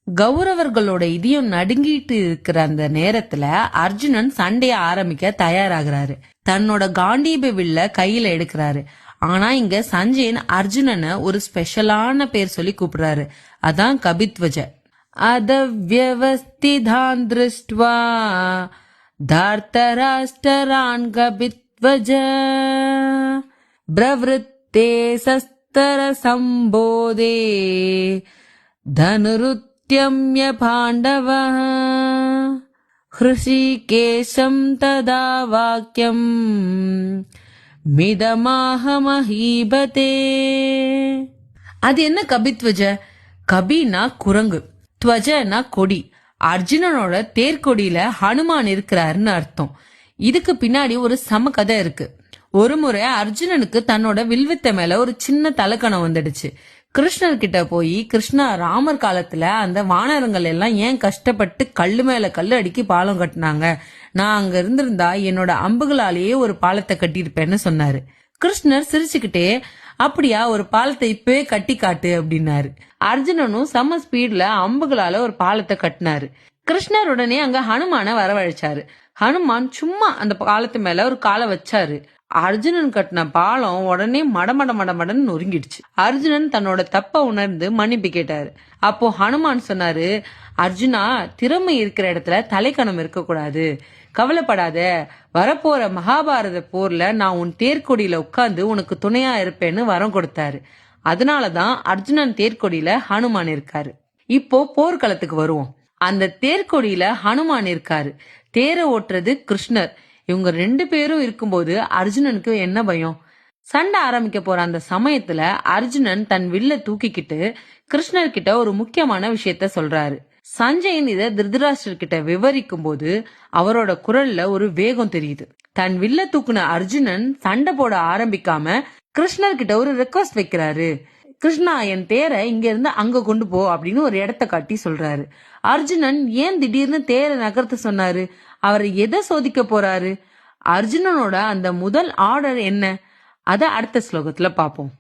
கௌரவர்களோட இதயம் நடுங்கிட்டு இருக்கிற அந்த நேரத்துல அர்ஜுனன் சண்டைய ஆரம்பிக்க தயாராகிறாரு. தன்னோட காண்டீப வில்ல கையில எடுக்கிறாரு. ஆனா இங்க சஞ்சயன் அர்ஜுனனை ஒரு ஸ்பெஷலான பேர் சொல்லி கூப்பிடுறாரு. அதான் கபித்வஜ. அதவ்யவஸ்திதான் திருஷ்ட்வா தார்த்தராஷ்டரான் கபித்வஜ பிரவருத்தே சஸ்தர சம்போதே தனுருத்யம்ய பாண்டவः ஹ்ருஷிகேஷம் ததா வாக்யம் மிதமாக மஹீபதே. அது என்ன கபித்வஜ? கபினா குரங்கு, துவஜனா கொடி. அர்ஜுனனோட தேர்கொடியில ஹனுமான் இருக்கிறாருன்னு அர்த்தம். இதுக்கு பின்னாடி ஒரு சம கதை இருக்கு. ஒரு முறை அர்ஜுனனுக்கு தன்னோட வில்வித்த மேல ஒரு சின்ன தலக்கணம் வந்துடுச்சு. கிருஷ்ணர் கிட்ட போய், கிருஷ்ணா, ராமர் காலத்துல அந்த வானரங்கள் எல்லாம் ஏன் கஷ்டப்பட்டு கல்லு மேல கல்லு அடிக்கி பாலம் கட்டினாங்க? நான் அங்க இருந்திருந்தா என்னோட அம்புகளாலேயே ஒரு பாலத்தை கட்டியிருப்பேன்னு சொன்னாரு. கிருஷ்ணர் சிரிச்சுக்கிட்டே, அப்படியா, ஒரு பாலத்தை இப்பவே கட்டி காட்டு அப்படின்னாரு. அர்ஜுனனும் செம ஸ்பீட்ல அம்புகளால ஒரு பாலத்தை கட்டினாரு. கிருஷ்ணர் உடனே அங்க ஹனுமான வரவழைச்சாரு. ஹனுமான் சும்மா அந்த பாலத்து மேல ஒரு காலை வச்சாரு. அர்ஜுனன் கட்டின பாலம் உடனே மடமடன்னு நொறுங்கிடுச்சு. அர்ஜுனன் தன்னோட தப்ப உணர்ந்து மன்னிப்பு கேட்டாரு. அப்போ ஹனுமான் சொன்னாரு, அர்ஜுனா, திறமை இருக்கிற இடத்துல தலைக்கணம் இருக்க கூடாது, கவலைப்படாத, வரப்போற மகாபாரத போர்ல நான் உன் தேர்கொடியில உட்கார்ந்து உனக்கு துணையா இருப்பேன்னு வரம் கொடுத்தாரு. அதனாலதான் அர்ஜுனன் தேர்கொடியில ஹனுமான் இருக்காரு. இப்போ போர்க்களத்துக்கு வருவோம். அந்த தேர்கொடியில ஹனுமான் இருக்காரு, தேரை ஓட்டுறது கிருஷ்ணர். இவங்க 2 பேரும் இருக்கும்போது அர்ஜுனனுக்கு என்ன பயம்? சண்டை ஆரம்பிக்க போற அந்த சமயத்துல அர்ஜுனன் தன் வில்ல தூக்கிக்கிட்டு கிருஷ்ணர் கிட்ட ஒரு முக்கியமான விஷயத்த சொல்றாரு. சஞ்சயன் இத திருதராஷ்டிரர் கிட்ட விவரிக்கும் போது அவரோட குரல்ல ஒரு வேகம் தெரியுது. தன் வில்ல தூக்குன அர்ஜுனன் சண்டை போட ஆரம்பிக்காம கிருஷ்ணர் கிட்ட ஒரு ரெக்வஸ்ட் வைக்கிறாரு. கிருஷ்ணா, என் தேரை இங்க இருந்து அங்க கொண்டு போ அப்படின்னு ஒரு இடத்த காட்டி சொல்றாரு. அர்ஜுனன் ஏன் திடீர்னு தேரை நகர்த்த சொன்னாரு? அவர் எதை சோதிக்க போறாரு? அர்ஜுனனோட அந்த முதல் ஆர்டர் என்ன? அத அடுத்த ஸ்லோகத்துல பாப்போம்.